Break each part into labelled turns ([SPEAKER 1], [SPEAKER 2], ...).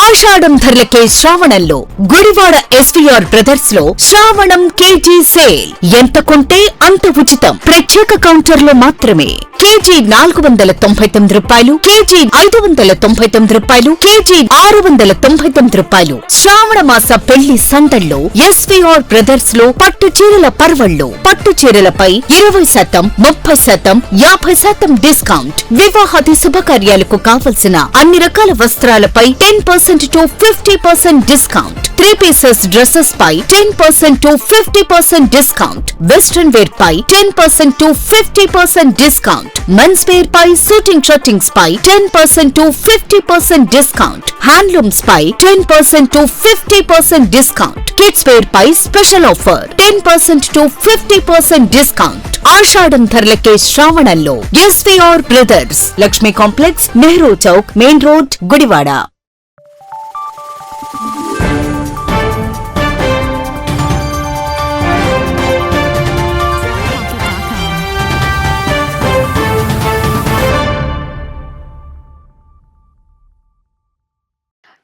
[SPEAKER 1] ఆషాఢం ధరలకే శ్రావణంలో Gudivada SVR brothers లో శ్రావణం కేజీ సేల్. ఎంత కొంటే అంత ఉచితం. ప్రత్యేక కౌంటర్ లో మాత్రమే. కేజీ 499 రూపాయలు, కేజీ 599 రూపాయలు, కేజీ 699 రూపాయలు. శ్రావణ మాస పెళ్లి సందల్లో ఎస్వీఆర్ బ్రదర్స్ లో పట్టు చీరల పర్వళ్లు. పట్టు చీరలపై 20%, 30%, 50% డిస్కౌంట్. వివాహాది శుభకార్యాలకు కావలసిన అన్ని రకాల వస్త్రాలపై 10% to 50% డిస్కౌంట్. 3 pieces డ్రెస్సెస్ పై 10% to 50% డిస్కౌంట్. వెస్ట్రన్ వేర్ పై 10% to 50% డిస్కౌంట్. మెన్స్ వేర్ పై సూటింగ్ షర్టింగ్స్ పై 10% to 50% డిస్కౌంట్. హ్యాండ్లూమ్స్ పై 10% to 50% డిస్కౌంట్. కిడ్స్ వేర్ పై స్పెషల్ ఆఫర్ 10% to 50% డిస్కౌంట్. ఆషాఢం ధరలకే శ్రావణంలో SVR brothers, Lakshmi complex, Nehru Chowk, main road, Gudivada.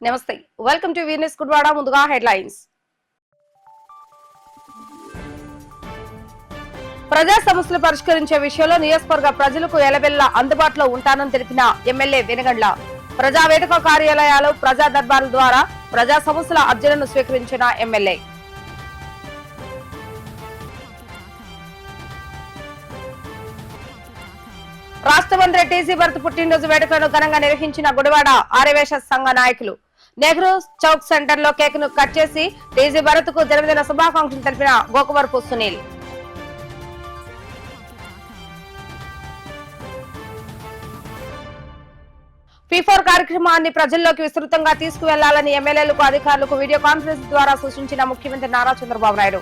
[SPEAKER 2] నమస్తే, వెల్కమ్ టు వీనస్ గుడివాడ. ముందుగా హెడ్లైన్స్. ప్రజా సమస్యలు పరిష్కరించే విషయంలో నియోజకవర్గ ప్రజలకు ఎలవెల్లా అందుబాటులో ఉంటానని తెలిపిన ఎమ్మెల్యే వెనగండ్ల. ప్రజా వేదిక కార్యాలయాలు, ప్రజా దర్బార్ల ద్వారా ప్రజా సమస్యల అర్జీలను స్వీకరించిన ఎమ్మెల్యే. రాష్ట్ర మంత్రి టీజీ భరత్ పుట్టినరోజు వేడుకలను ఘనంగా నిర్వహించిన గుడివాడ ఆర్యవేశ సంఘ నాయకులు. నెహ్రూ చౌక్ సెంటర్ లో కేక్ ను కట్ చేసి టీజీ భరత్ కు జన్మదిన శుభాకాంక్షలు తెలిపిన గోకవరపు సునీల్. P4 కార్యక్రమాన్ని ప్రజల్లోకి విస్తృతంగా తీసుకువెళ్లాలని ఎమ్మెల్యేలకు, అధికారులకు వీడియో కాన్ఫరెన్స్ ద్వారా సూచించిన ముఖ్యమంత్రి నారా చంద్రబాబు నాయుడు.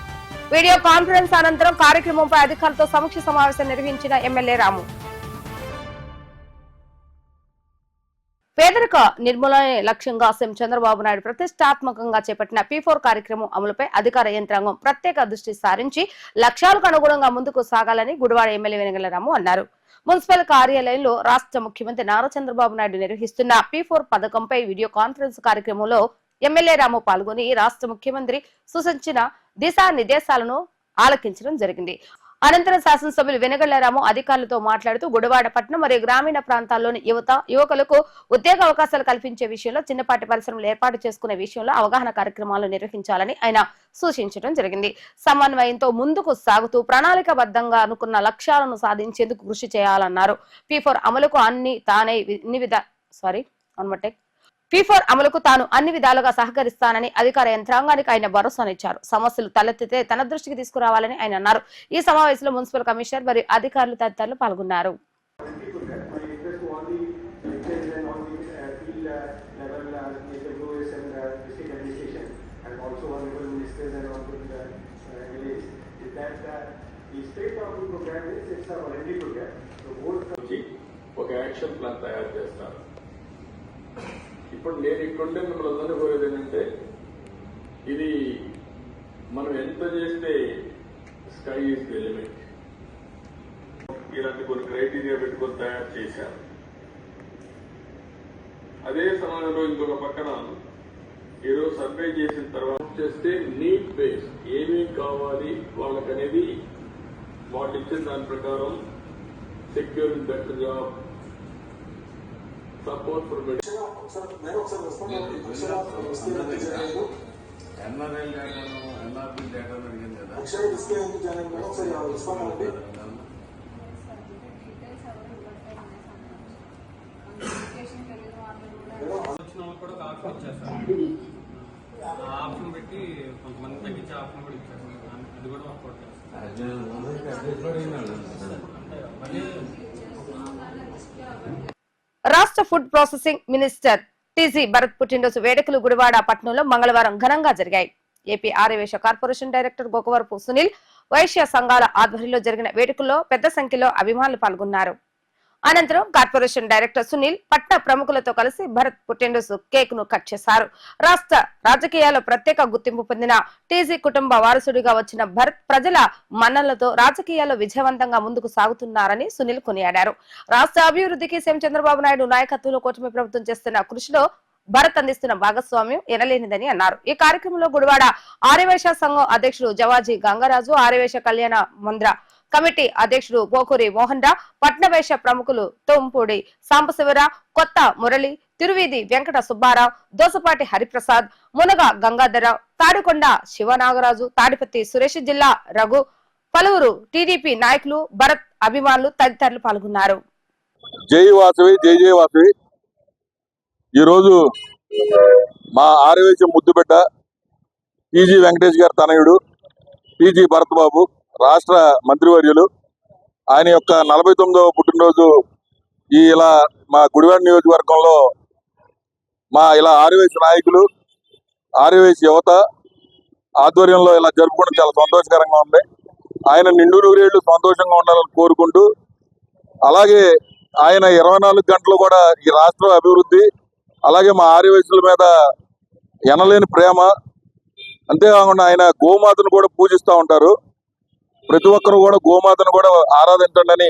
[SPEAKER 2] వీడియో కాన్ఫరెన్స్ అనంతరం కార్యక్రమంపై అధికారులతో సమీక్ష సమావేశం నిర్వహించిన ఎమ్మెల్యే రాము. పేదరిక నిర్మూలనే లక్ష్యంగా సీఎం చంద్రబాబు నాయుడు ప్రతిష్టాత్మకంగా చేపట్టిన P4 కార్యక్రమం అమలుపై అధికార యంత్రాంగం ప్రత్యేక దృష్టి సారించి లక్ష్యాలకు అనుగుణంగా ముందుకు సాగాలని గుడివాడ ఎమ్మెల్యే వెనగల రాము అన్నారు. మున్సిపల్ కార్యాలయంలో రాష్ట్ర ముఖ్యమంత్రి నారా చంద్రబాబు నాయుడు నిర్వహిస్తున్న P4 పథకంపై వీడియో కాన్ఫరెన్స్ కార్యక్రమంలో ఎమ్మెల్యే రాము పాల్గొని రాష్ట్ర ముఖ్యమంత్రి సూచించిన దిశానిర్దేశాలను ఆలకించడం జరిగింది. అనంతరం శాసనసభ్యులు వెనగళ్ల రాము అధికారులతో మాట్లాడుతూ గుడివాడ పట్టణం మరియు గ్రామీణ ప్రాంతాల్లోని యువకులకు ఉద్యోగ అవకాశాలు కల్పించే విషయంలో చిన్నపాటి పరిశ్రమలు ఏర్పాటు చేసుకునే విషయంలో అవగాహన కార్యక్రమాలు నిర్వహించాలని ఆయన సూచించడం జరిగింది. సమన్వయంతో ముందుకు సాగుతూ ప్రణాళికాబద్ధంగా అనుకున్న లక్ష్యాలను సాధించేందుకు కృషి చేయాలన్నారు. P4 అమలుకు P4 అమలుకు తాను అన్ని విధాలుగా సహకరిస్తానని అధికార యంత్రాంగానికి ఆయన భరోసానిచ్చారు. సమస్యలు తలెత్తితే తన దృష్టికి తీసుకురావాలని ఆయన అన్నారు. ఈ సమావేశంలో మున్సిపల్ కమిషనర్ మరియు అధికారులు తదితరులు పాల్గొన్నారు.
[SPEAKER 3] ఒక యాక్షన్ ప్లాన్ తయారు చేస్తారు. ఇప్పుడు నేను ఇక్కడుంటే మిమ్మల్ని అందరూ కోరేది ఏంటంటే, ఇది మనం ఎంత చేస్తే స్కై ఈజ్ ది లిమిట్. ఇలాంటి కొన్ని క్రైటీరియా పెట్టుకొని తయారు చేశారు. అదే సమయంలో ఇంకొక పక్కన ఈరోజు సర్వే చేసిన తర్వాత చేస్తే నీడ్ బేస్ ఏమేమి కావాలి వాళ్ళకనేది వాళ్ళు ఇచ్చిన దాని ప్రకారం securing better job, support for
[SPEAKER 4] option పెట్టి కొంతమంది తగ్గించే ఆప్షన్ కూడా ఇచ్చారు. అది కూడా వర్కౌట్ చేస్తారు.
[SPEAKER 2] రాష్ట్ర food processing minister TG Bharat పుట్టినరోజు వేడుకలు గుడివాడ పట్టణంలో మంగళవారం ఘనంగా జరిగాయి. AP Aryavysya corporation director Gokavarapu Sunil, వైశ్య సంఘాల ఆధ్వర్యంలో జరిగిన వేడుకల్లో పెద్ద సంఖ్యలో అభిమానులు పాల్గొన్నారు. అనంతరం కార్పొరేషన్ డైరెక్టర్ సునీల్ పట్న ప్రముఖులతో కలిసి భరత్ పుట్టినరోజు కేక్ ను కట్ చేశారు. రాష్ట్ర రాజకీయాల్లో ప్రత్యేక గుర్తింపు పొందిన టీజీ కుటుంబ వారసుడిగా వచ్చిన భరత్ ప్రజల మన్ననలతో రాజకీయాల్లో విజయవంతంగా ముందుకు సాగుతున్నారని సునీల్ కొనియాడారు. రాష్ట్ర అభివృద్ధికి సీఎం చంద్రబాబు నాయుడు నాయకత్వంలో కూటమి ప్రభుత్వం చేస్తున్న కృషిలో భరత్ అందిస్తున్న భాగస్వామ్యం ఎనలేనిదని అన్నారు. ఈ కార్యక్రమంలో గుడివాడ ఆర్యవైశ్య సంఘం అధ్యక్షుడు జవాజీ గంగరాజు, ఆర్యవైశ్య కళ్యాణ మంద్ర కమిటీ అధ్యక్షుడు పోకూరి మోహన్ రావు, పట్నవైశ్య ప్రముఖులు తోంపూడి సాంబశివర, కొత్త మురళి, తిరువీధి వెంకట సుబ్బారావు, దోసపాటి హరిప్రసాద్, మునగ గంగాధరరావు, తాడికొండ శివనాగరాజు, తాడిపత్రి సురేష్, జిల్లా రఘు, పలువురు టీడీపీ నాయకులు, భరత్ అభిమానులు తదితరులు పాల్గొన్నారు.
[SPEAKER 5] జై వాసవి, జై జై వాసవి. ఈరోజు మా ఆర్యవైశ్య ముద్దుబిడ్డ టీజీ వెంకటేష్ గారి తనయుడు టీజీ భరత్ బాబు, రాష్ట్ర మంత్రివర్యులు, ఆయన యొక్క 49వ పుట్టినరోజు ఇలా మా గుడివాడ నియోజకవర్గంలో మా ఇలా ఆర్యవైశ్య నాయకులు, ఆర్యవైశ్య యువత ఆధ్వర్యంలో ఇలా జరుపుకోవడం చాలా సంతోషకరంగా ఉంది. ఆయన నిండు నూరేళ్లు సంతోషంగా ఉండాలని కోరుకుంటూ, అలాగే ఆయన 24 గంటలు కూడా ఈ రాష్ట్ర అభివృద్ధి, అలాగే మా ఆర్యవైశ్యుల మీద ఎనలేని ప్రేమ, అంతేకాకుండా ఆయన గోమాతను కూడా పూజిస్తూ ఉంటారు. ప్రతి ఒక్కరు కూడా గోమాతను కూడా ఆరాధించండి అని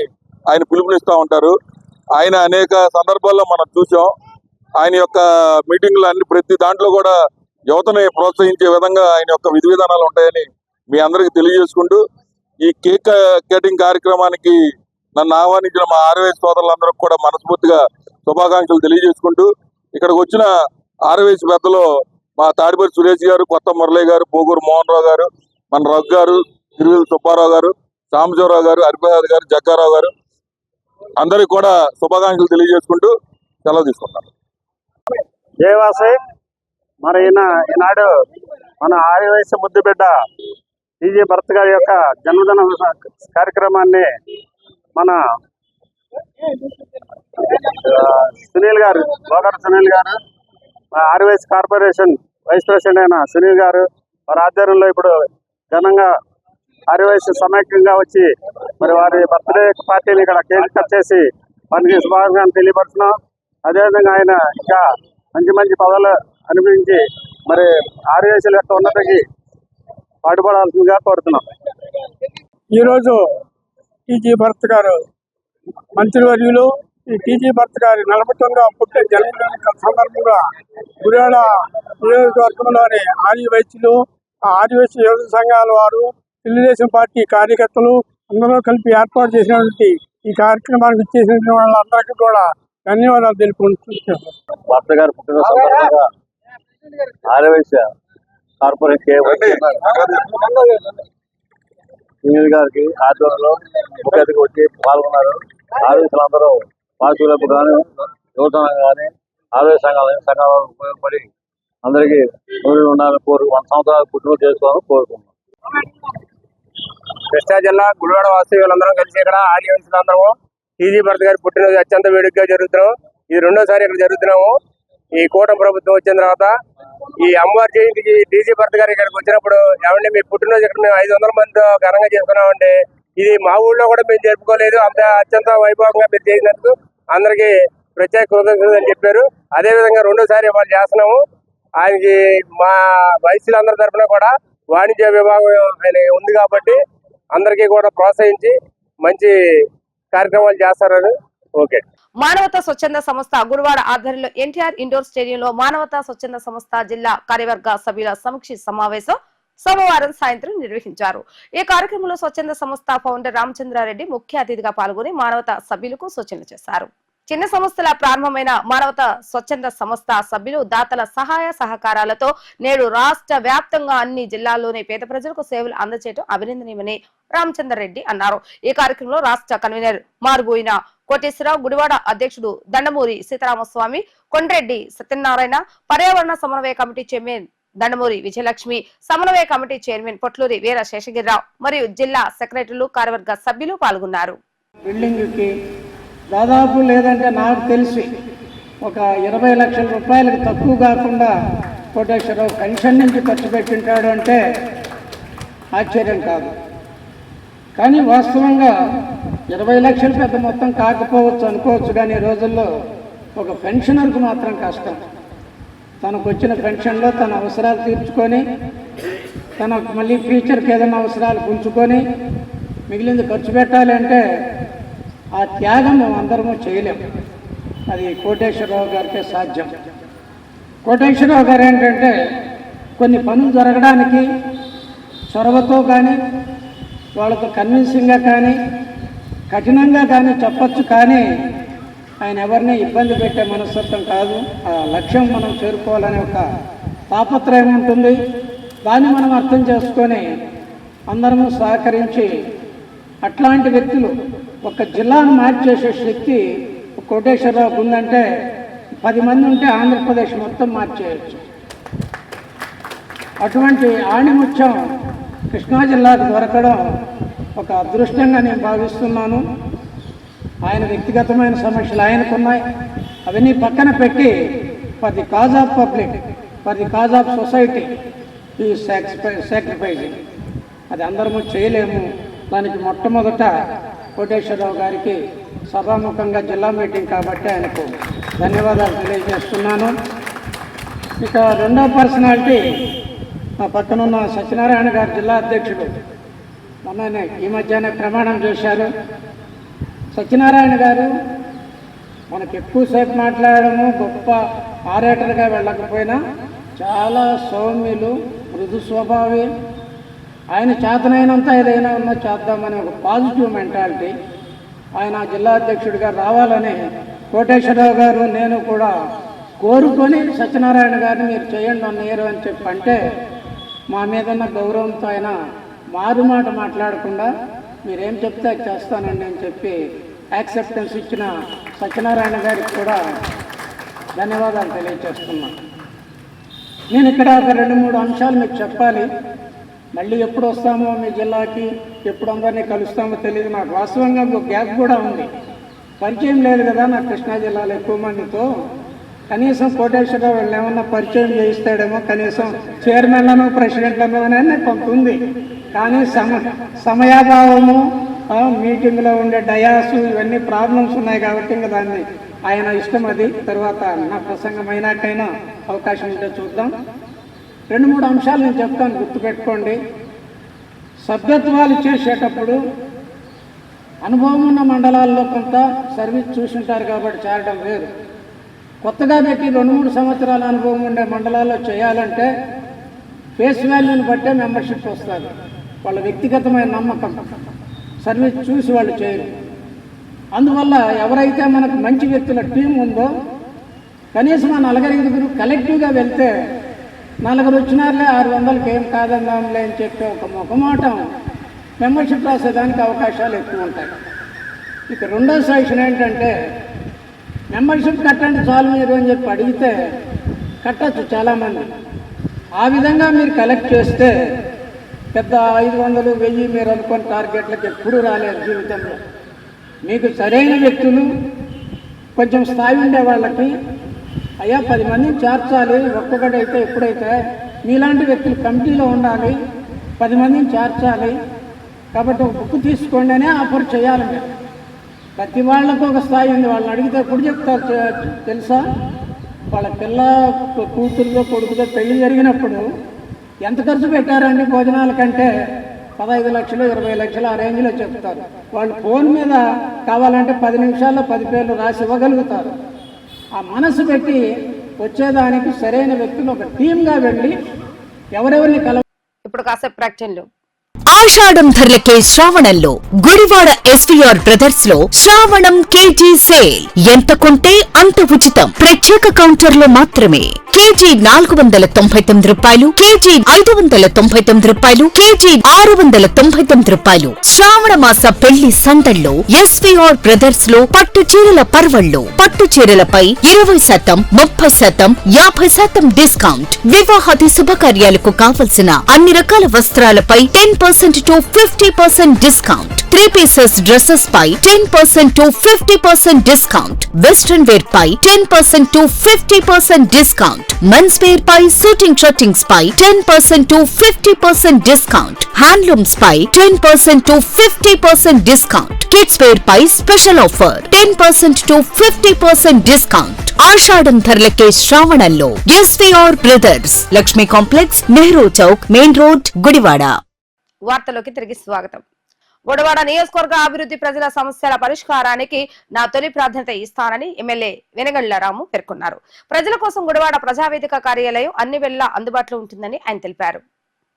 [SPEAKER 5] ఆయన పిలుపునిస్తూ ఉంటారు. ఆయన అనేక సందర్భాల్లో మనం చూసాం. ఆయన యొక్క మీటింగ్లు అన్ని ప్రతి దాంట్లో కూడా యువతని ప్రోత్సహించే విధంగా ఆయన యొక్క విధి విధానాలు ఉంటాయని మీ అందరికీ తెలియజేసుకుంటూ, ఈ కేక్ కటింగ్ కార్యక్రమానికి నన్ను ఆహ్వానించిన మా ఆర్యవైశ్య సోదరులందరికీ కూడా మనస్ఫూర్తిగా శుభాకాంక్షలు తెలియజేసుకుంటూ, ఇక్కడికి వచ్చిన ఆర్యవైశ్య పెద్దలు మా తాడిపత్రి సురేష్ గారు, కొత్త మురళి గారు, పోగూరు మోహన్ రావు గారు, మన రఘు గారు, తిరువీధి సుబ్బారావు గారు, సాంబశివరావు గారు, హరిప్రసాద్ గారు, జగ్గారావు గారు, అందరికి కూడా శుభాకాంక్షలు తెలియజేసుకుంటూ సెలవు తీసుకుంటాను.
[SPEAKER 6] జయవాసవి. మరి ఈనాడు మన ఆర్యవైశ్య ముద్దుబిడ్డ టీజీ భరత్ గారి యొక్క జన్మదిన కార్యక్రమాన్ని మన సునీల్ గారు, బోగర్ సునీల్ గారు, ఆర్యవైశ్య కార్పొరేషన్ వైస్ ప్రెసిడెంట్ అయిన సునీల్ గారు వారి ఆధ్వర్యంలో ఇప్పుడు ఘనంగా ఆర్యవైశ్య సమైక్యంగా వచ్చి మరి వారి బర్త్డే పార్టీని ఇక్కడ కేక్ కట్ చేసి వారికి శుభాకాంక్షలు తెలియపరుస్తున్నాం. అదేవిధంగా ఆయన ఇంకా మంచి మంచి పదవులు అనిపించి మరి ఆర్యవైశ్యుల యొక్క ఉన్నతికి పాటుపడాల్సిందిగా కోరుతున్నాం.
[SPEAKER 7] ఈరోజు టీజీ భరత్ గారు మంత్రివర్యులు, ఈ టీజీ భరత్ గారి 49వ పుట్టిన జన్మదిన సందర్భంగా గుడివాడ నియోజకవర్గంలోని ఆర్యవైశ్యులు, ఆర్యవైశ్య యువత సంఘాల వారు, తెలుగుదేశం పార్టీ కార్యకర్తలు అందరూ కలిపి ఏర్పాటు చేసినటువంటి ఈ కార్యక్రమానికి ఇచ్చేసిన వాళ్ళందరికీ కూడా ధన్యవాదాలు తెలుపుకుంటున్నాను.
[SPEAKER 6] భరత్ గారు పుట్టినరోజు సందర్భంగా ఆర్యవైశ్య కార్పొరేషన్ సునీల్ గారికి ఆధ్వర్యంలో ముఖ్య అతిథిగా వచ్చి పాల్గొన్నారు. ఆర్యవైశ్యులందరూ పార్టీలకు కానీ యువత కానీ ఆర్యవైశ్య సంఘాలు ఉపయోగపడి అందరికీ నూరు ఉండాలని 100 సంవత్సరాలు పుట్టినరోజు చేసుకోవాలని కోరుకుంటున్నాం.
[SPEAKER 8] కృష్ణా జిల్లా గుడివాడ వాస్తవ్యులందరం కలిసి ఇక్కడ ఆర్యవైశ్యులందరము టీజీ భరత్ గారి పుట్టినరోజు అత్యంత వేడుకగా జరుగుతున్నాం. ఇది 2వసారి ఇక్కడ జరుగుతున్నాము. ఈ కూటమి ప్రభుత్వం వచ్చిన తర్వాత ఈ అమ్మవారి జయంతికి టీజీ భరత్ గారు ఇక్కడికి వచ్చినప్పుడు ఏమంటే మీ పుట్టినరోజు ఇక్కడ మేము 500 మందితో ఘనంగా చేసుకున్నామంటే ఇది మా ఊళ్ళో కూడా మేము జరుపుకోలేదు, అంత అత్యంత వైభవంగా మీరు చేసినందుకు అందరికీ ప్రత్యేక కృతజ్ఞతలు అని చెప్పారు. అదేవిధంగా 2వసారి వాళ్ళు చేస్తున్నాము. ఆయనకి మా వైశ్యులందరి తరఫున కూడా వాణిజ్య విభాగం ఆయన ఉంది కాబట్టి అందరికీ కూడా ప్రోత్సహించి మంచి కార్యక్రమాలు చేస్తారని. ఓకే.
[SPEAKER 2] మానవతా స్వచ్ఛంద సంస్థ గుడివాడ ఆధ్వర్యంలో ఎన్టీఆర్ ఇండోర్ స్టేడియంలో మానవతా స్వచ్ఛంద సంస్థ జిల్లా కార్యవర్గ సభ్యుల సమీక్ష సమావేశం సోమవారం సాయంత్రం నిర్వహించారు. ఈ కార్యక్రమంలో స్వచ్ఛంద సంస్థ ఫౌండర్ రామచంద్రారెడ్డి ముఖ్య అతిథిగా పాల్గొని మానవతా సభ్యులకు సూచనలు చేశారు. చిన్న సంస్థల ప్రారంభమైన మానవతా స్వచ్ఛంద సంస్థ సభ్యులు దాతల సహాయ సహకారాలతో నేడు రాష్ట్ర వ్యాప్తంగా అన్ని జిల్లాల్లోని పేద ప్రజలకు సేవలు అందజేయడం అభినందనీయమని రామచంద్రరెడ్డి అన్నారు. ఈ కార్యక్రమంలో రాష్ట్ర కన్వీనర్ మార్బోయిన కోటేశ్వరరావు, గుడివాడ అధ్యక్షుడు దండమూరి సీతారామస్వామి, కొండ్రెడ్డి సత్యనారాయణ, పర్యావరణ సమన్వయ కమిటీ చైర్మన్ దండమూరి విజయలక్ష్మి, సమన్వయ కమిటీ చైర్మన్ పొట్లూరి వీర శేషగిరిరావు మరియు జిల్లా సెక్రటరీలు కార్యవర్గ సభ్యులు పాల్గొన్నారు.
[SPEAKER 9] దాదాపు లేదంటే నాకు తెలిసి ఒక 20 లక్షల రూపాయలకు తక్కువ కాకుండా కోటేశ్వరరావు పెన్షన్ నుంచి ఖర్చు పెట్టింటాడు అంటే ఆశ్చర్యం కాదు. కానీ వాస్తవంగా 20 లక్షలు పెద్ద మొత్తం కాకపోవచ్చు అనుకోవచ్చు, కానీ ఈ రోజుల్లో ఒక పెన్షనర్కు మాత్రం కష్టం. తనకు వచ్చిన పెన్షన్లో తన అవసరాలు తీర్చుకొని తనకు మళ్ళీ ఫ్యూచర్కి ఏదైనా అవసరాలు ఉంచుకొని మిగిలింది ఖర్చు పెట్టాలి అంటే ఆ త్యాగం మేము అందరము చేయలేము. అది కోటేశ్వరరావు గారికే సాధ్యం. కోటేశ్వరరావు గారు ఏంటంటే కొన్ని పనులు జరగడానికి చొరవతో కానీ వాళ్ళతో కన్విన్సింగ్గా కానీ కఠినంగా కానీ చెప్పచ్చు, కానీ ఆయన ఎవరిని ఇబ్బంది పెట్టే మనస్తత్వం కాదు. ఆ లక్ష్యం మనం చేరుకోవాలనే ఒక తాపత్రయం ఉంటుంది. దాన్ని మనం అర్థం చేసుకొని అందరము సహకరించి అట్లాంటి వ్యక్తులు ఒక జిల్లాను మార్చేసే శక్తి కోటేశ్వరరావుకు ఉందంటే 10 మంది ఉంటే ఆంధ్రప్రదేశ్ మొత్తం మార్చేయచ్చు. అటువంటి ఆణిముత్యం కృష్ణా జిల్లాకు దొరకడం ఒక అదృష్టంగా నేను భావిస్తున్నాను. ఆయన వ్యక్తిగతమైన సమస్యలు ఆయనకున్నాయి, అవన్నీ పక్కన పెట్టి for the cause of public, for the cause of society ఈ సాక్రిఫైజింగ్ అది అందరము చేయలేము. దానికి మొట్టమొదట కోటేశ్వరరావు గారికి సభాముఖంగా జిల్లా మీటింగ్ కాబట్టి ఆయనకు ధన్యవాదాలు తెలియజేస్తున్నాను. ఇక రెండో పర్సనాలిటీ మా పక్కనున్న సత్యనారాయణ గారు, జిల్లా అధ్యక్షుడు. మొన్ననే ఈ మధ్యాహ్నం ప్రమాణం చేశారు. సత్యనారాయణ గారు మనకు ఎక్కువసేపు మాట్లాడము, గొప్ప ఆరేటర్గా వెళ్ళకపోయినా చాలా సౌమ్యులు, మృదు స్వభావి. ఆయన చేతనైనంత ఏదైనా ఉన్నా చేద్దామనే ఒక పాజిటివ్ మెంటాలిటీ. ఆయన జిల్లా అధ్యక్షుడిగా రావాలని కోటేశ్వరరావు గారు నేను కూడా కోరుకొని సత్యనారాయణ గారిని మీరు చేయండి అన్నయ్యారు అని చెప్పి అంటే మా మీద ఉన్న గౌరవంతో ఆయన మారుమాట మాట్లాడకుండా మీరేం చెప్తే అది చేస్తానండి అని చెప్పి యాక్సెప్టెన్స్ ఇచ్చిన సత్యనారాయణ గారికి కూడా ధన్యవాదాలు తెలియజేస్తున్నాను. నేను ఇక్కడ ఒక 2-3 అంశాలు మీకు చెప్పాలి. మళ్ళీ ఎప్పుడు వస్తామో మీ జిల్లాకి, ఎప్పుడు అందరినీ కలుస్తామో తెలియదు. నాకు వాస్తవంగా ఒక గ్యాప్ కూడా ఉంది, పరిచయం లేదు కదా నాకు కృష్ణా జిల్లాలో ఎక్కువ మందితో. కనీసం కోటేశ్వరరావు వాళ్ళు ఏమన్నా పరిచయం చేయిస్తాడేమో, కనీసం చైర్మన్లను ప్రెసిడెంట్లను అనేది కొంత ఉంది. కానీ సమయాభావము, మీటింగ్లో ఉండే డయాసు, ఇవన్నీ ప్రాబ్లమ్స్ ఉన్నాయి కాబట్టి ఇంకా దాన్ని ఆయన ఇష్టం. అది తర్వాత నా ప్రసంగం అయినాకైనా అవకాశం ఉంటే చూద్దాం. 2-3 అంశాలు నేను చెప్తాను, గుర్తుపెట్టుకోండి. సభ్యత్వాలు చేసేటప్పుడు అనుభవం ఉన్న మండలాల్లో కొంత సర్వీస్ చూసుంటారు కాబట్టి చేరడం వేరు. కొత్తగా పెట్టి 2-3 సంవత్సరాల అనుభవం ఉండే మండలాల్లో చేయాలంటే ఫేస్ వాల్యూని బట్టే మెంబర్షిప్ వస్తుంది. వాళ్ళ వ్యక్తిగతమైన నమ్మకం, సర్వీస్ చూసి వాళ్ళు చేయరు. అందువల్ల ఎవరైతే మనకు మంచి వ్యక్తుల టీం ఉందో కనీసం ఆ 4-5 కలెక్టివ్గా వెళ్తే 4 వచ్చినారులే 600కి ఏం కాదన్నాంలే అని చెప్పే ఒక మొహమాటం మెంబర్షిప్ రాసేదానికి అవకాశాలు ఎక్కువ ఉంటాయి. ఇక రెండో సజెషన్ ఏంటంటే మెంబర్షిప్ కట్టండి చాలు మీరు అని చెప్పి అడిగితే కట్టచ్చు చాలామంది. ఆ విధంగా మీరు కలెక్ట్ చేస్తే పెద్ద 500, 1000 మీరు అనుకున్న టార్గెట్లకు ఎప్పుడూ రాలేదు జీవితంలో. మీకు సరైన వ్యక్తులు, కొంచెం స్థాయి ఉండే వాళ్ళకి అయ్యా 10 మందిని చేర్చాలి, ఒక్కొక్కటైతే ఎప్పుడైతే మీలాంటి వ్యక్తులు కమిటీలో ఉండాలి, 10 మందిని చేర్చాలి కాబట్టి ఒక బుక్ తీసుకోండి అనే ఆఫర్ చేయాలి. మీరు ప్రతి వాళ్ళకు ఒక స్థాయి ఉంది. వాళ్ళని అడిగితే ఎప్పుడు చెప్తారు తెలుసా? వాళ్ళ పిల్ల కూతురుగా కొడుకుగా పెళ్లి జరిగినప్పుడు ఎంత ఖర్చు పెట్టారండి భోజనాల కంటే 15 లక్షలు 20 లక్షలు ఆ రేంజ్లో చెప్తారు. వాళ్ళు ఫోన్ మీద కావాలంటే 10 నిమిషాల్లో 10 పేర్లు రాసి ఇవ్వగలుగుతారు. ఆ మనసు పెట్టి వచ్చేదానికి సరైన వ్యక్తులు ఒక టీమ్గా వెళ్ళి ఎవరెవరిని
[SPEAKER 2] ఇప్పుడు కాసేపు ప్రకటనలు.
[SPEAKER 1] ఆషాఢం ధరలకే శ్రావణంలో గుడివాడ ఎస్వీఆర్ బ్రదర్స్ లో శ్రావణం కేజీ సేల్. ఎంత కొంటే అంత ఉచితం. ప్రత్యేక కౌంటర్ లో మాత్రమే. కేజీ 499 రూపాయలు, కేజీ 599 రూపాయలు, కేజీ 699 రూపాయలు. శ్రావణ మాస పెళ్లి సందల్లో ఎస్వీఆర్ బ్రదర్స్ లో పట్టు చీరల పర్వళ్ళు. పట్టు చీరలపై 20%, 30%, 50% డిస్కౌంట్. వివాహాది శుభకార్యాలకు కావలసిన అన్ని రకాల వస్త్రాలపై 10% to 50% డిస్కౌంట్. 3 pieces డ్రెస్సెస్ పై 10% to 50% డిస్కౌంట్. వెస్ట్రన్ వేర్ పై 10% to 50% డిస్కౌంట్. మెన్స్ వేర్ పై సూటింగ్ షర్టింగ్స్ పై 10% to 50% డిస్కౌంట్. హ్యాండ్లూమ్స్ పై 10% to 50% డిస్కౌంట్. కిడ్స్ వేర్ పై స్పెషల్ ఆఫర్ 10% to 50% డిస్కౌంట్. ఆషాఢం ధరలకే శ్రావణంలో SVR brothers, Lakshmi complex, Nehru Chowk, main road, Gudivada.
[SPEAKER 2] వార్తలోకి తిరిగి స్వాగతం. గుడివాడ నియోజకవర్గ అభివృద్ధి ప్రజల సమస్యల పరిష్కారానికి నా తొలి ప్రాధాన్యత ఇస్తానని ఎమ్మెల్యే వెనగండ్ల రాము పేర్కొన్నారు. ప్రజల కోసం గుడివాడ ప్రజావేదిక కార్యాలయం అన్ని వేళలా అందుబాటులో ఉంటుందని ఆయన తెలిపారు.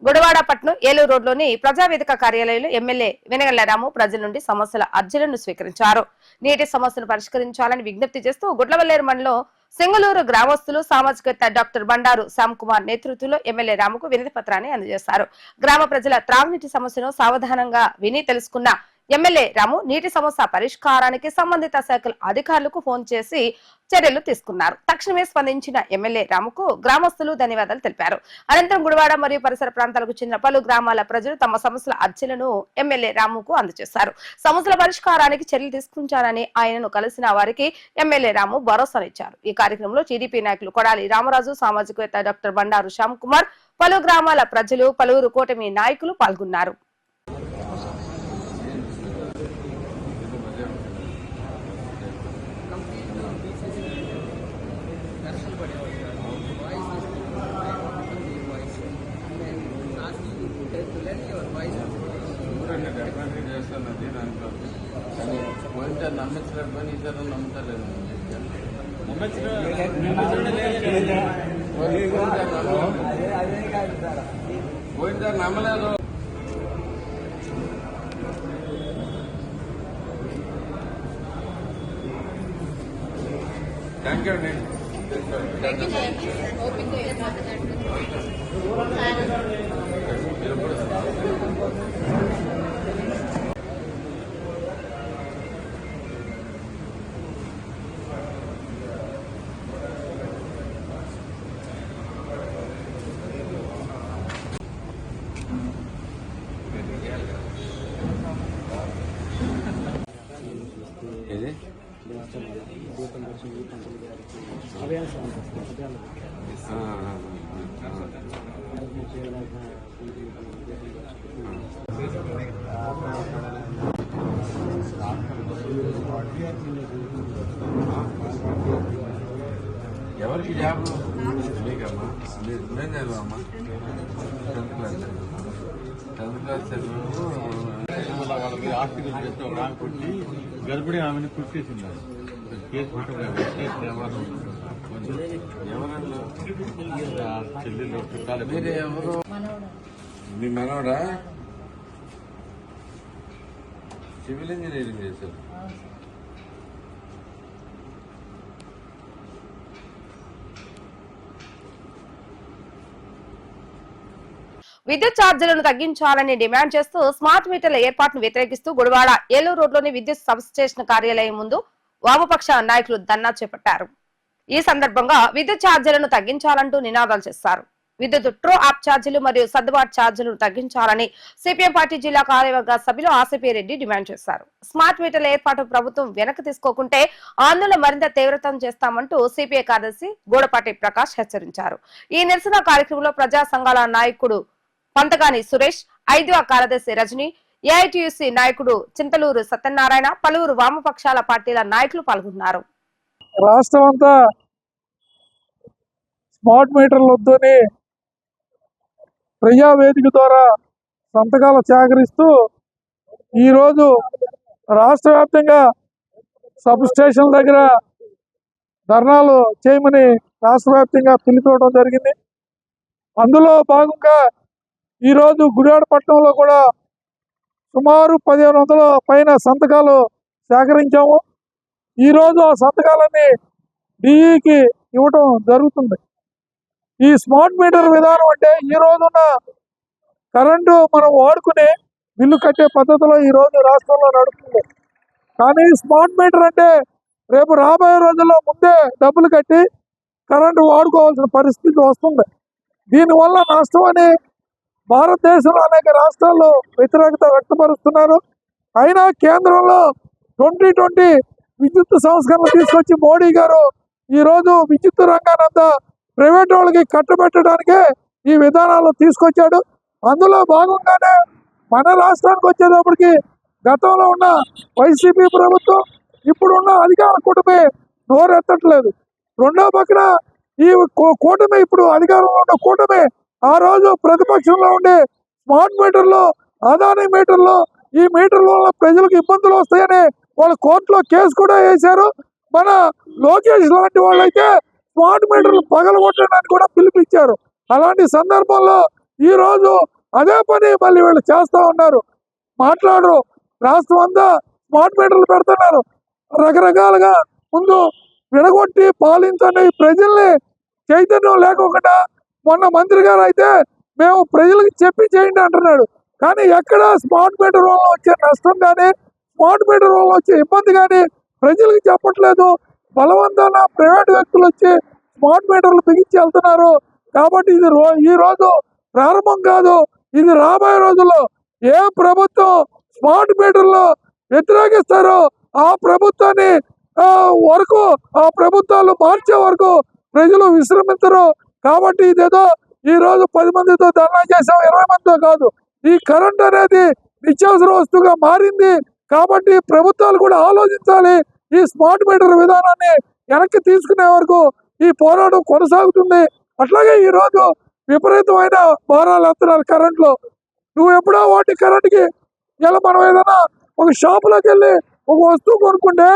[SPEAKER 2] గుడివాడ పట్నం ఏలూరు రోడ్లోని ప్రజావేదిక కార్యాలయంలో ఎమ్మెల్యే వెనగండ్ల రాము ప్రజల నుండి సమస్యల అర్జీలను స్వీకరించారు. నీటి సమస్యను పరిష్కరించాలని విజ్ఞప్తి చేస్తూ గుడ్లవల్లేరు మండలం సింగళూరు గ్రామస్తులు సామాజికవేత్త డాక్టర్ బండారు శ్యామ్ కుమార్ నేతృత్వంలో ఎమ్మెల్యే రాముకు వినతి పత్రాన్ని అందజేశారు. గ్రామ ప్రజల త్రాగునీటి సమస్యను సావధానంగా విని తెలుసుకున్న ఎమ్మెల్యే రాము నీటి సమస్య పరిష్కారానికి సంబంధిత శాఖల అధికారులకు ఫోన్ చేసి చర్యలు తీసుకున్నారు. తక్షణమే స్పందించిన ఎమ్మెల్యే రాముకు గ్రామస్తులు ధన్యవాదాలు తెలిపారు. అనంతరం గుడివాడ మరియు పరిసర ప్రాంతాలకు చెందిన పలు గ్రామాల ప్రజలు తమ సమస్యల అర్జీలను ఎమ్మెల్యే రాముకు అందజేశారు. సమస్యల పరిష్కారానికి చర్యలు తీసుకుంటారని ఆయనను కలిసిన వారికి ఎమ్మెల్యే రాము భరోసానిచ్చారు. ఈ కార్యక్రమంలో టీడీపీ నాయకులు కొడాలి రామరాజు, సామాజికవేత్త డాక్టర్ బండారు శ్యామ్ కుమార్, పలు గ్రామాల ప్రజలు, పలువురు కూటమి నాయకులు పాల్గొన్నారు.
[SPEAKER 3] నమ్మించలేదు ఇద్దరు నమ్ముతలేదు పోయింటారు నమ్మలేదు. థ్యాంక్ యూ అండి. ఎవరికి జాబ్ మీకమ్మా? నేను చదివమ్మా 10th క్లాస్ చదువు. వాళ్ళకి ఆర్టికల్ చేస్తే ఒక ఆమె కొట్టి గర్భిణి ఆమెను కుట్టేసింది. కేసు ఎవరన్నా చెల్లెళ్ళు చుట్టాలి. మీరు ఎవరు? మీ మనవడా? సివిల్ ఇంజనీరింగ్ చేశారు.
[SPEAKER 2] విద్యుత్ ఛార్జీలను తగ్గించాలని డిమాండ్ చేస్తూ స్మార్ట్ మీటర్ల ఏర్పాటును వ్యతిరేకిస్తూ గుడివాడ ఏలూరు రోడ్లోని విద్యుత్ సబ్ స్టేషన్ కార్యాలయం ముందు వామపక్ష నాయకులు ధర్నా చేపట్టారు. ఈ సందర్భంగా విద్యుత్ ఛార్జీలను తగ్గించాలంటూ నినాదాలు చేశారు. విద్యుత్ ట్రూ యాప్ ఛార్జీలు మరియు సర్దుబాటు ఛార్జీలను తగ్గించాలని సిపిఎం పార్టీ జిల్లా కార్యవర్గ సభ్యులు ఆసిపి రెడ్డి డిమాండ్ చేశారు. స్మార్ట్ మీటర్ల ఏర్పాటు ప్రభుత్వం వెనక్కి తీసుకోకుంటే ఆందోళన మరింత తీవ్రతం చేస్తామంటూ సిపిఐ కార్యదర్శి గూడపాటి ప్రకాష్ హెచ్చరించారు. ఈ నిరసన కార్యక్రమంలో ప్రజా సంఘాల నాయకుడు పంతగాని సురేష్, 5వ కార్యదర్శి రజని, ఏఐటియుసి నాయకుడు చింతలూరు సత్యనారాయణ, పలువురు వామపక్షాల పార్టీల నాయకులు పాల్గొన్నారు.
[SPEAKER 7] రాష్ట్రం అంతా స్మార్ట్ మీటర్లు వద్దని ప్రజావేదిక ద్వారా సంతకాలు సేకరిస్తూ ఈరోజు రాష్ట్ర వ్యాప్తంగా సబ్ స్టేషన్ల దగ్గర ధర్నాలు చేయమని రాష్ట్ర వ్యాప్తంగా పిలుపుకోవడం జరిగింది. అందులో భాగంగా ఈరోజు గుడివాడ పట్టణంలో కూడా సుమారు 1500 పైన సంతకాలు సేకరించాము. ఈరోజు ఆ సంతకాలన్నీ డిఈకి ఇవ్వటం జరుగుతుంది. ఈ స్మార్ట్ మీటర్ విధానం అంటే ఈ రోజున్న కరెంటు మనం వాడుకునే బిల్లు కట్టే పద్ధతిలో ఈరోజు రాష్ట్రంలో నడుస్తుంది. కానీ స్మార్ట్ మీటర్ అంటే రేపు రాబోయే రోజుల్లో ముందే డబ్బులు కట్టి కరెంటు వాడుకోవాల్సిన పరిస్థితి వస్తుంది. దీనివల్ల నష్టం అని భారతదేశంలో అనేక రాష్ట్రాల్లో వ్యతిరేకత వ్యక్తపరుస్తున్నారు. అయినా కేంద్రంలో 2020 విద్యుత్ సంస్కరణ తీసుకొచ్చి మోడీ గారు ఈరోజు విద్యుత్ రంగానంతా ప్రైవేట్ వాళ్ళకి కట్టబెట్టడానికే ఈ విధానాలు తీసుకొచ్చాడు. అందులో భాగంగానే మన రాష్ట్రానికి వచ్చేటప్పటికి గతంలో ఉన్న వైసీపీ ప్రభుత్వం ఇప్పుడున్న అధికార కూటమి నోరెత్తట్లేదు. రెండో పక్కన ఈ కూటమి ఇప్పుడు అధికారంలో ఉన్న కూటమి ఆ రోజు ప్రతిపక్షంలో ఉండే స్మార్ట్ మీటర్లో, అదానీ మీటర్లో ఈ మీటర్ల వల్ల ప్రజలకు ఇబ్బందులు వస్తాయని వాళ్ళు కోర్టులో కేసు కూడా వేశారు. మన లోకేష్ లాంటి వాళ్ళైతే స్మార్ట్ మీటర్లు పగలగొట్టడానికి కూడా పిలిపించారు. అలాంటి సందర్భంలో ఈ రోజు అదే పని మళ్ళీ వీళ్ళు చేస్తా ఉన్నారు, మాట్లాడరు. రాష్ట్రం అంతా స్మార్ట్ మీటర్లు పెడుతున్నారు. రకరకాలుగా ముందు విడగొట్టి పాలించండి ప్రజల్ని, చైతన్యం లేకుండా. మొన్న మంత్రి గారు అయితే మేము ప్రజలకు చెప్పి చేయండి అంటున్నాడు. కానీ ఎక్కడ స్మార్ట్ మీటర్ వల్ల వచ్చే నష్టం కానీ స్మార్ట్ మీటర్ వల్ల వచ్చే ఇబ్బంది కానీ ప్రజలకు చెప్పట్లేదు. బలవంతాన ప్రైవేట్ వ్యక్తులు వచ్చి స్మార్ట్ మీటర్లు బిగించి వెళ్తున్నారు. కాబట్టి ఇది ఈ రోజు ప్రారంభం కాదు, ఇది రాబోయే రోజుల్లో ఏ ప్రభుత్వం స్మార్ట్ మీటర్లు వ్యతిరేకిస్తారో ఆ ప్రభుత్వాన్ని వరకు, ఆ ప్రభుత్వాలు మార్చే వరకు ప్రజలు విశ్రమించరు. కాబట్టి ఇదేదో ఈ రోజు 10 మందితో ధర్నా చేసాం, 20 మందితో కాదు. ఈ కరెంట్ అనేది నిత్యావసర వస్తువుగా మారింది. కాబట్టి ప్రభుత్వాలు కూడా ఆలోచించాలి. ఈ స్మార్ట్ మీటర్ విధానాన్ని వెనక్కి తీసుకునే వరకు ఈ పోరాటం కొనసాగుతుంది. అట్లాగే ఈ రోజు విపరీతమైన భారాలు ఎత్తున్నారు కరెంట్లో. నువ్వు ఎప్పుడో వాటి కరెంట్కి ఇలా మనం ఏదైనా ఒక షాపులోకి వెళ్ళి ఒక వస్తువు కొనుక్కుంటే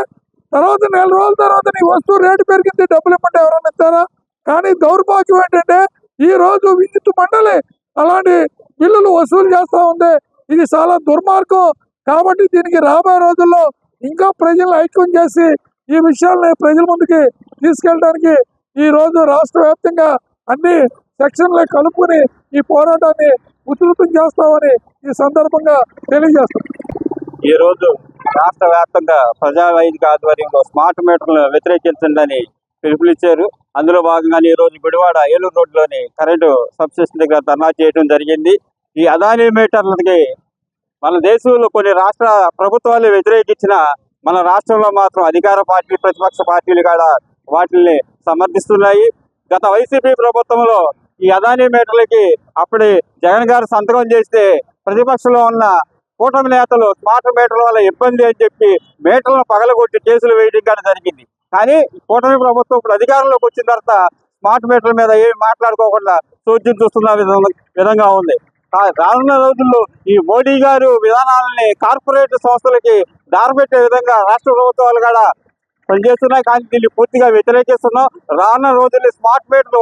[SPEAKER 7] తర్వాత 4 రోజుల తర్వాత నీ వస్తువు రేటు పెరిగింది, డబ్బులు ఇవ్వమంటే ఎవరైనా ఇస్తారా? కానీ దౌర్భాగ్యం ఏంటంటే ఈ రోజు విద్యుత్ మండలి అలాంటి బిల్లులు వసూలు చేస్తూ ఉంది. ఇది చాలా దుర్మార్గం. కాబట్టి దీనికి రాబోయే రోజుల్లో ఇంకా ప్రజలను ఐక్యం చేసి ఈ విషయాల్ని ప్రజల ముందుకి తీసుకెళ్ళడానికి ఈ రోజు రాష్ట్ర వ్యాప్తంగా అన్ని సెక్షన్లు కలుపుకొని ఈ పోరాటాన్ని ఉధృతం చేస్తామని ఈ సందర్భంగా తెలియజేస్తాం.
[SPEAKER 8] ఈ రోజు రాష్ట్ర వ్యాప్తంగా ప్రజా వైదిక ఆధ్వర్యంలో స్మార్ట్ మీటర్లను వ్యతిరేకించండి పిలుపునిచ్చారు. అందులో భాగంగానే ఈ రోజు గుడివాడ ఏలూరు రోడ్లోని కరెంటు సబ్స్టేషన్ దగ్గర ధర్నా చేయడం జరిగింది. ఈ అదానీ మీటర్లకి మన దేశంలో కొన్ని రాష్ట్ర ప్రభుత్వాలు వ్యతిరేకించిన మన రాష్ట్రంలో మాత్రం అధికార పార్టీ, ప్రతిపక్ష పార్టీలు కూడా వాటిని సమర్థిస్తున్నాయి. గత వైసీపీ ప్రభుత్వంలో ఈ అదానీ మీటర్లకి అప్పటి జగన్ గారు సంతకం చేస్తే ప్రతిపక్షంలో ఉన్న కూటమి నేతలు స్మార్ట్ మీటర్ల వల్ల ఇబ్బంది అని చెప్పి మీటర్లను పగలగొట్టి కేసులు వేయడం కానీ జరిగింది. కానీ కూటమి ప్రభుత్వం ఇప్పుడు అధికారంలోకి వచ్చిన తర్వాత స్మార్ట్ మీటర్ల మీద ఏమి మాట్లాడుకోకుండా చూద్యం చూస్తున్న విధంగా ఉంది. రానున్న రోజుల్లో ఈ మోడీ గారు విధానాలని కార్పొరేట్ సంస్థలకి దారిపెట్టే విధంగా రాష్ట్ర ప్రభుత్వాలు కూడా పనిచేస్తున్నాయి. కానీ దీన్ని పూర్తిగా వ్యతిరేకిస్తున్నాం. రానున్న రోజుల్లో స్మార్ట్ మీటర్లు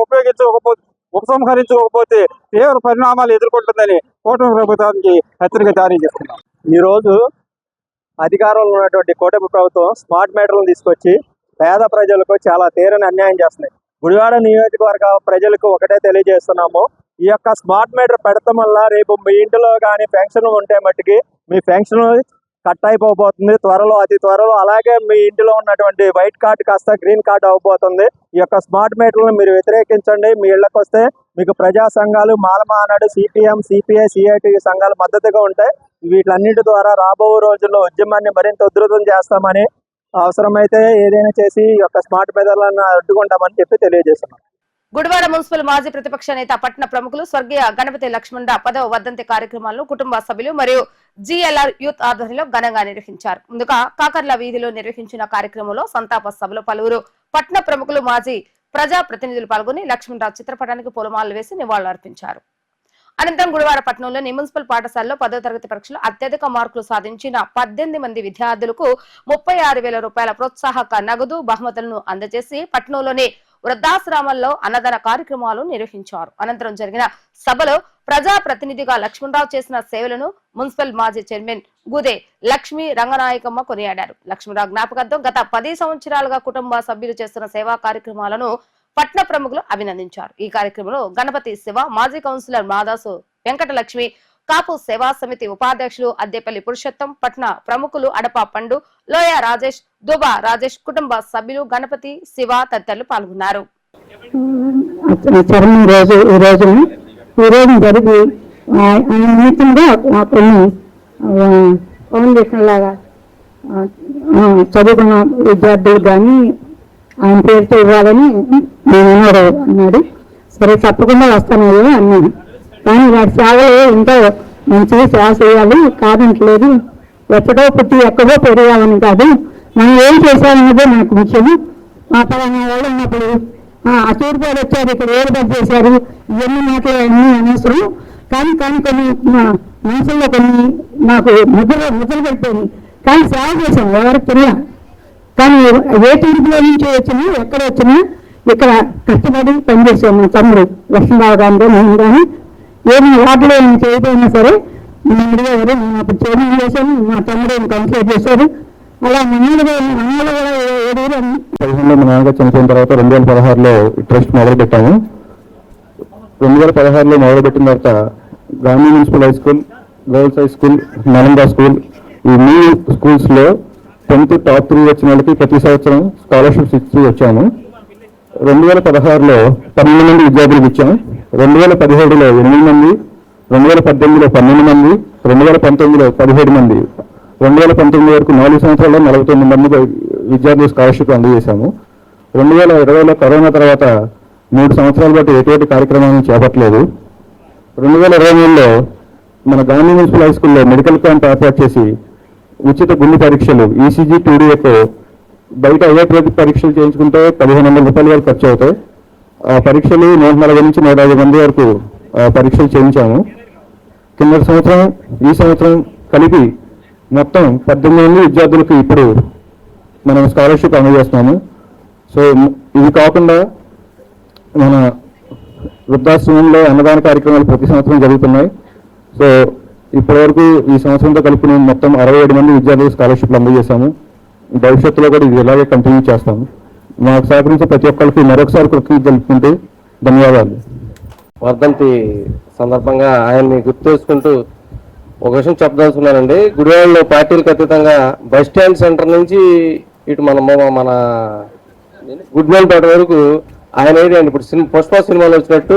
[SPEAKER 8] ఉపసంహరించుకోకపోతే తీవ్ర పరిణామాలు ఎదుర్కొంటుందని కూటమి ప్రభుత్వానికి హెచ్చరిక జారీ చేస్తున్నాం. ఈరోజు అధికారంలో ఉన్నటువంటి కూటమి ప్రభుత్వం స్మార్ట్ మీటర్లను తీసుకొచ్చి పేద ప్రజలకు చాలా తీరని అన్యాయం చేస్తున్నాయి. గుడివాడ నియోజకవర్గ ప్రజలకు ఒకటే తెలియజేస్తున్నాము, ఈ యొక్క స్మార్ట్ మీటర్ పెడతాం వల్ల రేపు మీ ఇంటిలో కానీ పెన్షన్ ఉంటే మట్టుకి మీ పెన్షన్ కట్ అయిపోతుంది త్వరలో, అతి త్వరలో. అలాగే మీ ఇంటిలో ఉన్నటువంటి వైట్ కార్డు కాస్త గ్రీన్ కార్డు అవబోతుంది. ఈ యొక్క స్మార్ట్ మీటర్లను మీరు వ్యతిరేకించండి. మీ ఇళ్లకు వస్తే మీకు ప్రజా సంఘాలు, మాలమానాడు, సిపిఎం, సిపిఐ, సిఐటి సంఘాలు మద్దతుగా ఉంటాయి. వీటన్నిటి ద్వారా రాబో రోజుల్లో ఉద్యమాన్ని మరింత ఉధృతం చేస్తామని, అవసరమైతే ఏదైనా చేసి ఈ యొక్క స్మార్ట్ మీటర్లను అడ్డుకుంటామని చెప్పి తెలియజేస్తున్నాం.
[SPEAKER 2] గుడివాడ మున్సిపల్ మాజీ ప్రతిపక్ష నేత పట్టణ ప్రముఖులు స్వర్గీయ గణపతి లక్ష్మణరావు 10వ వర్ధంతి కార్యక్రమాలను కుటుంబ సభ్యులు మరియు జిఎల్ఆర్ యూత్ ఆధ్వర్యంలో ఘనంగా నిర్వహించారు. ముందుగా కాకర్ల వీధిలో నిర్వహించిన కార్యక్రమంలో సంతాప సభలో పలువురు పట్టణ ప్రముఖులు, మాజీ ప్రజా ప్రతినిధులు పాల్గొని లక్ష్మణరావు చిత్రపటానికి పూలమాలలు వేసి నివాళులర్పించారు. అనంతరం గుడివాడ పట్టణంలోని మున్సిపల్ పాఠశాలలో 10వ తరగతి పరీక్షలో అత్యధిక మార్కులు సాధించిన 18 మంది విద్యార్థులకు 36,000 రూపాయల ప్రోత్సాహక నగదు బహుమతులను అందజేసి పట్టణంలోని వృద్ధాశ్రమాల్లో అన్నదాన కార్యక్రమాలు నిర్వహించారు. అనంతరం జరిగిన సభలో ప్రజా ప్రతినిధిగా లక్ష్మణరావు చేసిన సేవలను మున్సిపల్ మాజీ చైర్మన్ గుదే లక్ష్మీ రంగనాయకమ్మ కొనియాడారు. లక్ష్మణరావు జ్ఞాపకార్థం గత 10 సంవత్సరాలుగా కుటుంబ సభ్యులు చేస్తున్న సేవా కార్యక్రమాలను పట్టణ ప్రముఖులు అభినందించారు. ఈ కార్యక్రమంలో గణపతి శివ, మాజీ కౌన్సిలర్ మాదాసు వెంకటలక్ష్మి, కాపు సేవా సమితి ఉపాధ్యక్షులు అద్దెపల్లి పురుషోత్తం, పట్న ప్రముఖులు అడప పండు, లోయ రాజేష్, దుబా రాజేష్, కుటుంబ సభ్యులు గణపతి శివ తదితరులు పాల్గొన్నారు.
[SPEAKER 10] ఈ రోజు జరిగి ఆయన నిమిత్తంగా కొన్ని ఫౌండేషన్ లాగా చదువుకున్న విద్యార్థులు కానీ ఆయన పేరుతో ఇవ్వాలని నేను అన్నాడు. సరే తప్పకుండా వస్తానయ్యో అన్నాను. కానీ వాటి సేవలు ఇంకా మంచిగా సేవ చేయాలి కాదంటలేదు. ఎక్కడో పుట్టి ఎక్కడో పెరగాలని కాదు, మనం ఏం చేశామన్నదే నాకు ముఖ్యము. మా పలానా వాళ్ళు ఉన్నప్పుడు ఆ తూర్పుడు వచ్చారు, ఇక్కడ ఏర్పాటు చేశారు, ఇవన్నీ మాటలు అన్నీ అనవసరం. కానీ కొన్ని మనసులో కొన్ని నాకు ముద్రలు పడిపోయింది. కానీ సేవ చేసాం, ఎవరికి తెలియ. కానీ ఏ టీడీపీలో నుంచి వచ్చినా ఎక్కడ వచ్చినా ఇక్కడ కష్టపడి పనిచేసాం. మా తమ్ముడు లక్ష్మీరావు గారు నేను కానీ ఏమి వాటిలో ఏమి చేయకపోయినా సరే మేము అడిగేవారు. మేము అప్పుడు చైర్మన్ చేశాము, మా తమ్ముడు కౌన్సిలర్ చేశారు. అలా మమ్మల్ని కూడా
[SPEAKER 11] 2015లో మా నాన్నగారు చనిపోయిన తర్వాత 2016లో ట్రస్ట్ మొదలుపెట్టాము. 2016లో మొదలుపెట్టిన తర్వాత Gandhi municipal high school, girls high school, Nalanda school, ఈ 3 స్కూల్స్లో 10th టాప్ 3 వచ్చిన వాళ్ళకి ప్రతి సంవత్సరం స్కాలర్షిప్స్ ఇచ్చి వచ్చాము. 2016లో 12 మంది విద్యార్థులకు ఇచ్చాము. 2017లో 8 మంది, 2018లో 12 మంది, 2019లో 17 మంది, 2019 వరకు 4 సంవత్సరాల్లో 49 మంది విద్యార్థులు స్కాలర్షిప్ అందజేశాము. 2020లో కరోనా తర్వాత 3 సంవత్సరాల బట్టి ఎటువంటి కార్యక్రమాలను చేపట్టలేదు. 2023లో మన గాంధీ మున్సిపల్ హై స్కూల్లో మెడికల్ క్యాంప్ ఏర్పాటు చేసి ఉచిత గుండె పరీక్షలు ఈసీజీ 2DFO బయట అయ్యేటువంటి పరీక్షలు చేయించుకుంటే 1500 రూపాయల వరకు ఖర్చు అవుతాయి. ఆ పరీక్షలు 140 నుంచి 150 మంది వరకు పరీక్షలు చేయించాము. కింద సంవత్సరం ఈ సంవత్సరం కలిపి మొత్తం 18 మంది విద్యార్థులకు ఇప్పుడు మనం స్కాలర్షిప్ అందజేస్తున్నాము. సో ఇది కాకుండా మన వృద్ధాశ్రమంలో అన్నదాన కార్యక్రమాలు ప్రతి సంవత్సరం జరుగుతున్నాయి. సో ఇప్పటివరకు ఈ సంవత్సరంతో కలిపి మేము మొత్తం 67 మంది విద్యార్థులకు స్కాలర్షిప్లు అందజేశాము. భవిష్యత్తులో కూడా ఇది ఇలాగే కంటిన్యూ చేస్తాము. మాకు సహకరించే ప్రతి ఒక్కరికి మరొకసారి కృతజ్ఞతలు తెలుపుకుంటూ ధన్యవాదాలు.
[SPEAKER 8] వర్ధంతి సందర్భంగా ఆయన్ని గుర్తు చేసుకుంటూ ఒక విషయం చెప్పదలుచుకున్నానండి. గుడివాడలో పార్టీలకు అతీతంగా బస్ స్టాండ్ సెంటర్ నుంచి ఇటు మన గుడ్మేల్పేట వరకు ఆయన ఏదండి ఇప్పుడు పుష్ప సినిమాలో వచ్చినట్టు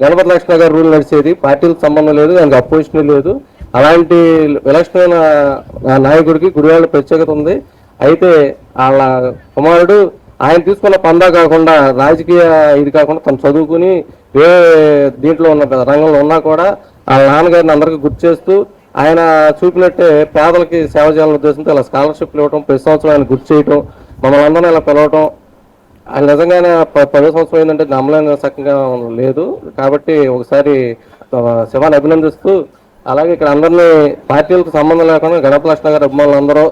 [SPEAKER 8] గణపతి లక్ష్మణ గారు రూల్ నడిచేది. పార్టీలకు సంబంధం లేదు, దానికి అపోజిషన్ లేదు. అలాంటి విలక్షణమైన నాయకుడికి గుడివాడ ప్రత్యేకత ఉంది. అయితే వాళ్ళ కుమారుడు ఆయన తీసుకున్న పందా కాకుండా రాజకీయ ఇది కాకుండా తను చదువుకుని వేరే దీంట్లో ఉన్న రంగంలో ఉన్నా కూడా వాళ్ళ నాన్నగారిని అందరికీ గుర్తు చేస్తూ ఆయన చూపినట్టే పేదలకి సేవ చేయాలనే ఉద్దేశంతో ఇలా స్కాలర్షిప్లు ఇవ్వటం, ప్రతి సంవత్సరం ఆయన గుర్తు చేయటం, మమ్మల్ని అందరినీ ఇలా పిలవటం ఆయన నిజంగానే 10వ సంవత్సరం ఏంటంటే నమ్మలేని సకంగా లేదు. కాబట్టి ఒకసారి శివాన్ని అభినందిస్తూ అలాగే ఇక్కడ అందరినీ పార్టీలకు సంబంధం లేకుండా గణపతి లక్ష్మణ గారి అభిమానులు అందరూ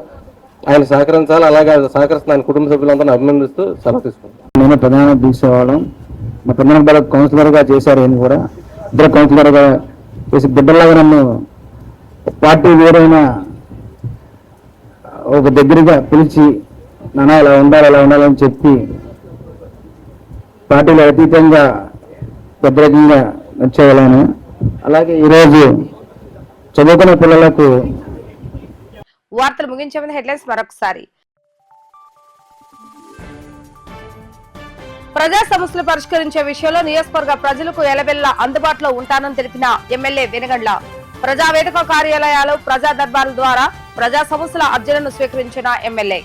[SPEAKER 8] ఆయన సహకరించాలి. అలాగే సహకరిస్తున్న ఆయన కుటుంబ సభ్యులందరినీ అభినందిస్తూ సెలవు తీసుకుంటాం.
[SPEAKER 11] నేను ప్రధాన దీక్షవాళ్ళం. మా ప్రధాన బాల కౌన్సిలర్గా చేశారు. ఆయన కూడా ఇద్దరు కౌన్సిలర్గా చేసి బిడ్డలాగా నన్ను పార్టీ వేరైన ఒక దగ్గరగా పిలిచి నాన్న ఇలా ఉండాలి అలా ఉండాలని చెప్పి పార్టీలో అతీతంగా భద్రతంగా నడిచేవాళ్ళను. అలాగే ఈరోజు చదువుకున్న పిల్లలకు
[SPEAKER 2] వార్తలు ముగించే ముందు హెడ్లైన్స్ మరొకసారి. ప్రజా సమస్యలు పరిష్కరించే విషయంలో నియోజకవర్గ ప్రజలకు ఎలబెల్లా అందుబాటులో ఉంటానని తెలిపిన ఎమ్మెల్యే వెనగండ్ల. ప్రజావేదిక కార్యాలయాలు, ప్రజా దర్బార్ల ద్వారా ప్రజా సమస్యల అర్జీలను స్వీకరించిన ఎమ్మెల్యే.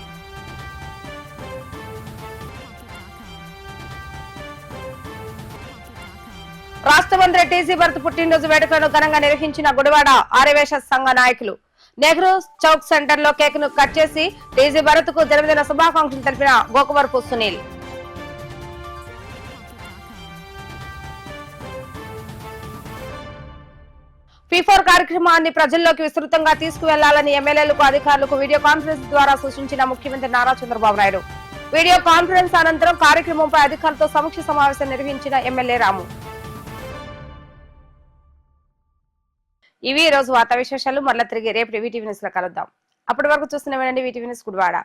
[SPEAKER 2] రాష్ట్ర మంత్రి టీజీ భరత్ పుట్టినరోజు వేడుకలను ఘనంగా నిర్వహించిన గుడివాడ ఆర్యవేశ సంఘ నాయకులు. నెహ్రూ చౌక్ సెంటర్ లో కేక్ ను కట్ చేసి టీజీ భరత్ కు జన్మదిన శుభాకాంక్షలు తెలిపిన గోకవరపు సునీల్. P4 కార్యక్రమాన్ని ప్రజల్లోకి విస్తృతంగా తీసుకువెళ్లాలని ఎమ్మెల్యేలకు, అధికారులకు వీడియో కాన్ఫరెన్స్ ద్వారా సూచించిన ముఖ్యమంత్రి నారా చంద్రబాబు నాయుడు. వీడియో కాన్ఫరెన్స్ అనంతరం కార్యక్రమంపై అధికారులతో సమీక్ష సమావేశం నిర్వహించిన ఎమ్మెల్యే రాము. ఇవి ఈ రోజు వార్తా విశేషాలు. మరలా తిరిగి రేపు వీటీవీ న్యూస్ లో కలుద్దాం. అప్పటి వరకు చూస్తూనే ఉండండి వీటీవీ న్యూస్ గుడివాడ.